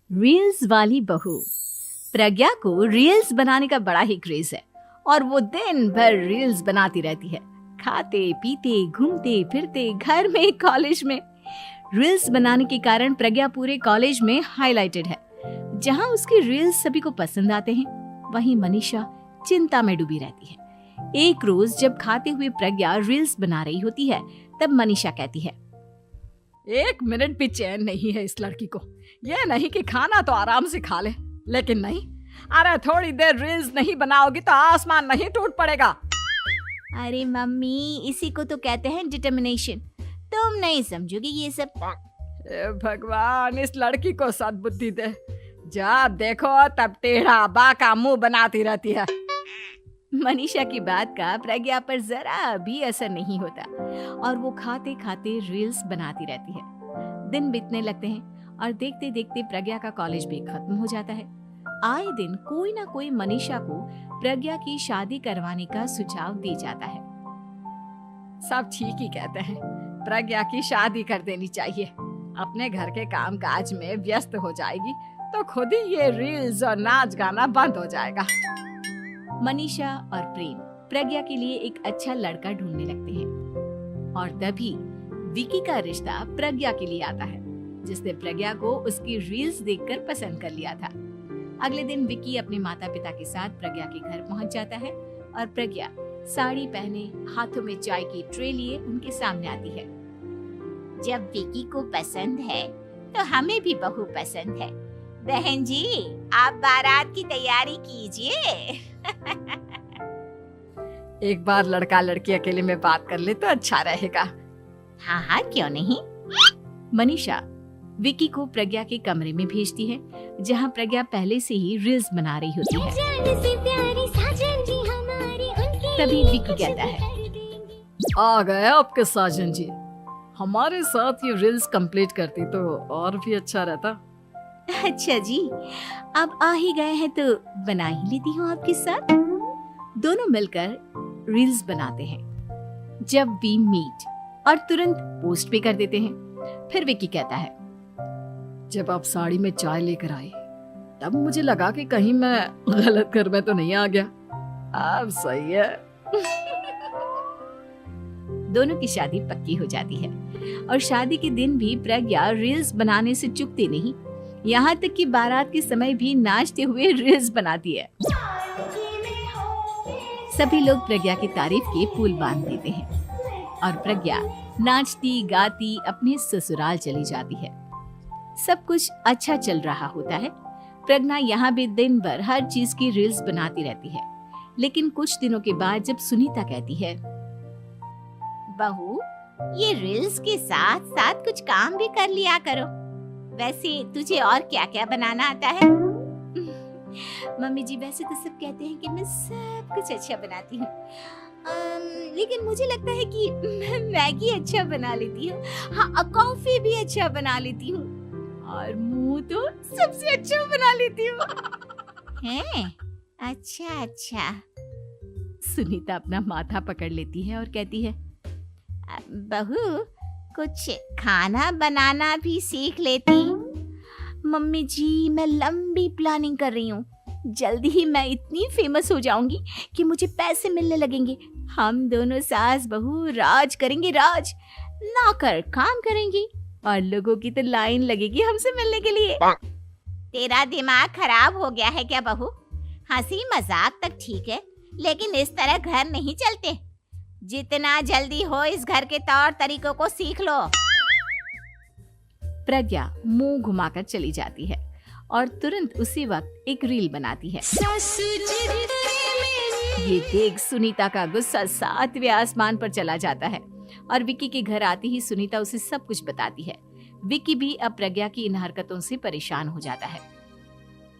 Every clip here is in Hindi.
रील्स वाली बहू। प्रज्ञा को रील्स बनाने का बड़ा ही क्रेज है और वो दिन भर रील्स बनाती रहती है। खाते पीते घूमते फिरते घर में कॉलेज में रील्स बनाने के कारण प्रज्ञा पूरे कॉलेज में हाईलाइटेड है। जहां उसकी रील्स सभी को पसंद आते हैं, वहीं मनीषा चिंता में डूबी रहती है। एक रोज जब खाते हुए प्रज्ञा रील्स बना रही होती है, तब मनीषा कहती है, एक मिनट भी चैन नहीं है इस लड़की को। ये नहीं कि खाना तो आराम से खा ले, लेकिन नहीं, अरे थोड़ी देर रील्स नहीं बनाओगी तो आसमान नहीं टूट पड़ेगा। अरे मम्मी, इसी को तो कहते हैं डिटर्मिनेशन। तुम नहीं समझोगी ये सब। भगवान, इस लड़की को सद्बुद्धि दे। जब देखो तब टेढ़ा बाका मुंह बनाती रहती है। मनीषा की बात का प्रज्ञा पर जरा भी असर नहीं होता और वो खाते खाते रील्स बनाती रहती है। दिन बीतने लगते हैं और देखते देखते प्रज्ञा का कॉलेज भी खत्म हो जाता है। आए दिन कोई ना कोई मनीषा को प्रज्ञा की शादी करवाने का सुझाव दे जाता है। सब ठीक ही कहते हैं, प्रज्ञा की शादी कर देनी चाहिए। अपने घर के काम काज में व्यस्त हो जाएगी तो खुद ही ये रील्स और नाच गाना बंद हो जाएगा। मनीषा और प्रेम प्रज्ञा के लिए एक अच्छा लड़का ढूंढने लगते हैं और तभी विकी का रिश्ता प्रज्ञा के लिए आता है, जिसने प्रज्ञा को उसकी रील्स देखकर पसंद कर लिया था। अगले दिन विकी अपने माता पिता के साथ प्रज्ञा के घर पहुंच जाता है और प्रज्ञा साड़ी पहने हाथों में चाय की ट्रे लिए उनके सामने आती है। जब विकी को पसंद है तो हमें भी बहू पसंद है। बहन जी, आप बारात की तैयारी कीजिए। एक बार लड़का लड़की अकेले में बात कर ले तो अच्छा रहेगा। हाँ हाँ, क्यों नहीं। मनीषा विकी को प्रज्ञा के कमरे में भेजती है, जहां प्रज्ञा पहले से ही रील्स बना रही होती है। तभी विकी कहता है, आ गए आपके साजन जी। हमारे साथ ये रील्स कंप्लीट करती तो और भी अच्छा रहता। अच्छा जी, अब आ ही गए हैं तो बना ही लेती हूँ आपके साथ। दोनों मिलकर रील्स बनाते हैं। जब वी मीट और तुरंत पोस्ट भी कर देते हैं। फिर विकी कहता है, जब आप साड़ी में चाय लेकर आई तब मुझे लगा कि कहीं मैं गलत घर में तो नहीं आ गया। अब सही है। दोनों की शादी पक्की हो जाती है और शादी के दिन भी प्रज्ञा रील्स बनाने से चूकती नहीं। यहाँ तक कि बारात के समय भी नाचते हुए रील्स बनाती है। सभी लोग प्रज्ञा की तारीफ के पुल बांध देते हैं और प्रज्ञा नाचती गाती अपने ससुराल चली जाती है। सब कुछ अच्छा चल रहा होता है। प्रज्ञा यहाँ भी दिन भर हर चीज की रील्स बनाती रहती है। लेकिन कुछ दिनों के बाद जब सुनीता कहती है, बहू, ये रील्स के साथ साथ कुछ काम भी कर लिया करो। वैसे तुझे और क्या क्या बनाना आता है? मम्मी जी, वैसे तो सब कहते हैं कि मैं सब कुछ अच्छा बनाती हूँ, लेकिन मुझे लगता है कि मैं मैगी अच्छा बना लेती हूँ। हाँ, कॉफी भी अच्छा बना लेती हूँ और मुंह तो सबसे अच्छा बना लेती हूँ। हैं? अच्छा अच्छा। सुनीता अपना माथा पकड़ लेती है और कहती है, बहू, कुछ खाना बनाना भी सीख लेती। मम्मी जी, मैं लंबी प्लानिंग कर रही हूँ। जल्दी ही मैं इतनी फेमस हो जाऊंगी कि मुझे पैसे मिलने लगेंगे। हम दोनों सास बहू राज करेंगे, राज। नौकर काम करेंगी और लोगों की तो लाइन लगेगी हमसे मिलने के लिए। तेरा दिमाग खराब हो गया है क्या बहू? हंसी मजाक तक ठीक है, लेकिन इस तरह घर नहीं चलते। जितना जल्दी हो इस घर के तौर तरीकों को सीख लो। प्रज्ञा मुंह घुमाकर चली जाती है और तुरंत उसी वक्त एक रील बनाती है। ये देख सुनीता का गुस्सा 7वें आसमान पर चला जाता है और विकी के घर आती ही सुनीता उसे सब कुछ बताती है। विकी भी अब प्रज्ञा की इन हरकतों से परेशान हो जाता है।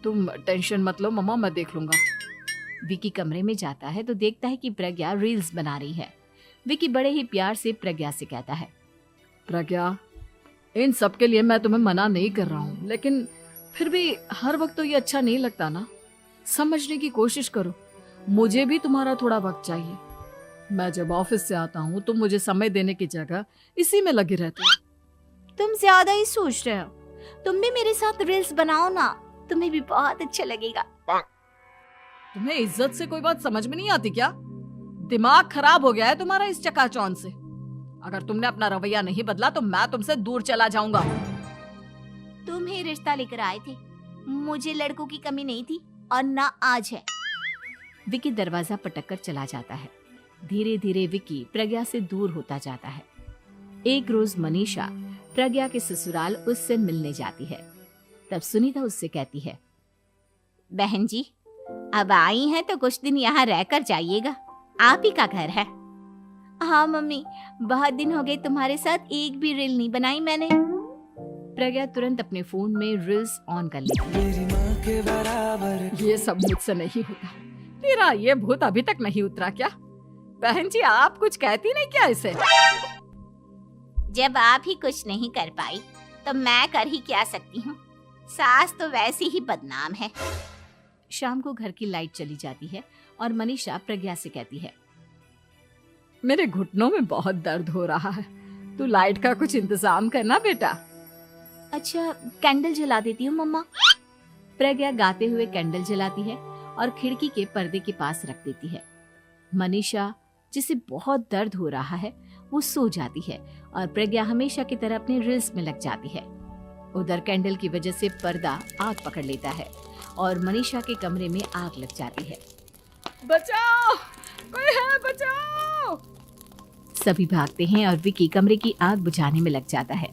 तुम टेंशन मत लो मम्मा, मैं देख लूंगा। विकी कमरे में जाता है तो देखता है कि प्रज्ञा रील्स बना रही है। विकी बड़े ही प्यार से प्रज्ञा से कहता है, प्रज्ञा, इन सब के लिए मैं तुम्हें मना नहीं कर रहा हूँ, लेकिन फिर भी हर वक्त तो ये अच्छा नहीं लगता ना। समझने की कोशिश करो, मुझे भी तुम्हारा थोड़ा वक्त चाहिए। मैं जब ऑफिस से आता हूँ तो मुझे समय देने की जगह इसी में लगे रहते हो। तुम ज्यादा ही सोच रहे हो। तुम भी मेरे साथ रील्स बनाओ ना, तुम्हें भी बहुत अच्छा लगेगा। तुम्हें इज्जत से कोई बात समझ में नहीं आती क्या? दिमाग खराब हो गया है तुम्हारा इस चकाचौंध से। अगर तुमने अपना रवैया नहीं बदला तो मैं तुमसे दूर चला जाऊंगा। तुम ही रिश्ता लेकर आए थे, मुझे लड़कों की कमी नहीं थी और ना आज है। विकी दरवाजा पटक कर चला जाता है। धीरे धीरे विकी प्रज्ञा से दूर होता जाता है। एक रोज मनीषा प्रज्ञा के ससुराल उससे मिलने जाती है। तब सुनीता उससे कहती है, बहन जी, अब आई हैं तो कुछ दिन यहाँ रहकर जाइएगा, आप ही का घर है। हाँ मम्मी, बहुत दिन हो गए तुम्हारे साथ एक भी रील नहीं बनाई मैंने। प्रज्ञा तुरंत अपने फोन में रील्स ऑन कर लेती है। ये सब मुझसे नहीं होगा। तेरा ये भूत अभी तक नहीं उतरा क्या? बहन जी, आप कुछ कहती नहीं क्या इसे? जब आप ही कुछ नहीं कर पाई तो मैं कर ही क्या सकती हूँ। सास तो वैसे ही बदनाम है। शाम को घर की लाइट चली जाती है और मनीषा प्रज्ञा से कहती है, मेरे घुटनों में बहुत दर्द हो रहा है, तू लाइट का कुछ इंतजाम करना बेटा। अच्छा, कैंडल जला देती हूँ मम्मा। प्रज्ञा गाते हुए कैंडल जलाती है और खिड़की के पर्दे के पास रख देती है। मनीषा, जिसे बहुत दर्द हो रहा है, वो सो जाती है और प्रज्ञा हमेशा की तरह अपने रील्स में लग जाती है। उधर कैंडल की वजह से पर्दा आग पकड़ लेता है और मनीषा के कमरे में आग लग जाती है। बचाओ, कोई है, बचाओ। सभी भागते हैं और विकी कमरे की आग बुझाने में लग जाता है,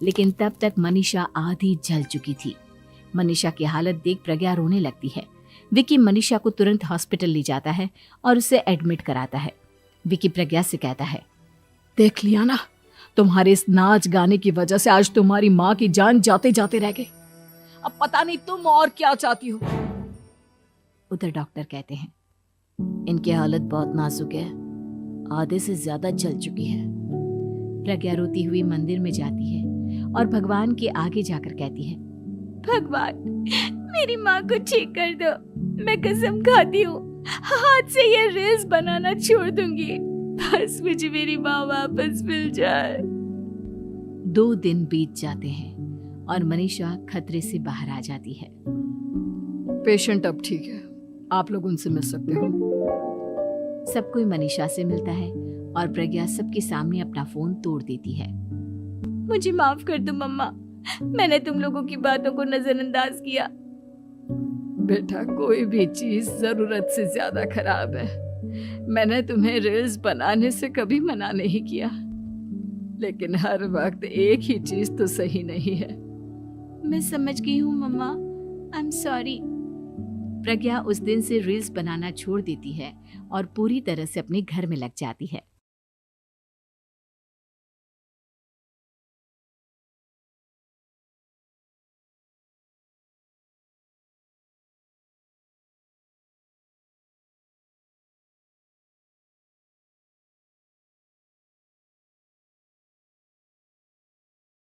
लेकिन तब तक मनीषा आधी जल चुकी थी। मनीषा की हालत देख प्रज्ञा रोने लगती है। विकी मनीषा को तुरंत हॉस्पिटल ले जाता है और उसे एडमिट कराता है। विकी प्रज्ञा से कहता है, देख लिया ना, तुम्हारे इस नाच गाने की वजह से आज तुम्हारी माँ की जान जाते जाते रह गई। अब पता नहीं तुम और क्या चाहती हो। उधर डॉक्टर कहते हैं, इनकी हालत बहुत नाजुक है, आधे से ज्यादा जल चुकी है। प्रज्ञा रोती हुई मंदिर में जाती है और भगवान के आगे जाकर कहती है, भगवान, मेरी माँ को ठीक कर दो। मैं कसम खाती हूँ, हाथ से ये रील्स बनाना छोड़ दूंगी। बस मुझे मेरी माँ वापस मिल जाए। 2 दिन बीत जाते हैं और मनीषा खतरे से बाहर आ जाती है। पेशेंट अब ठीक है, आप लोग उनसे मिल सकते हो। सब कोई मनीषा से मिलता है और प्रज्ञा सबके सामने अपना फोन तोड़ देती है। मुझे माफ कर दो मम्मा, मैंने तुम लोगों की बातों को नजरअंदाज किया। बेटा, कोई भी चीज जरूरत से ज्यादा खराब है। मैंने तुम्हें रील्स बनाने से कभी मना नहीं किया, लेकिन हर वक्त एक ही चीज तो सही नहीं है। मैं समझ गई हूँ मम्मा, आई एम सॉरी। प्रज्ञा उस दिन से रील्स बनाना छोड़ देती है और पूरी तरह से अपने घर में लग जाती है।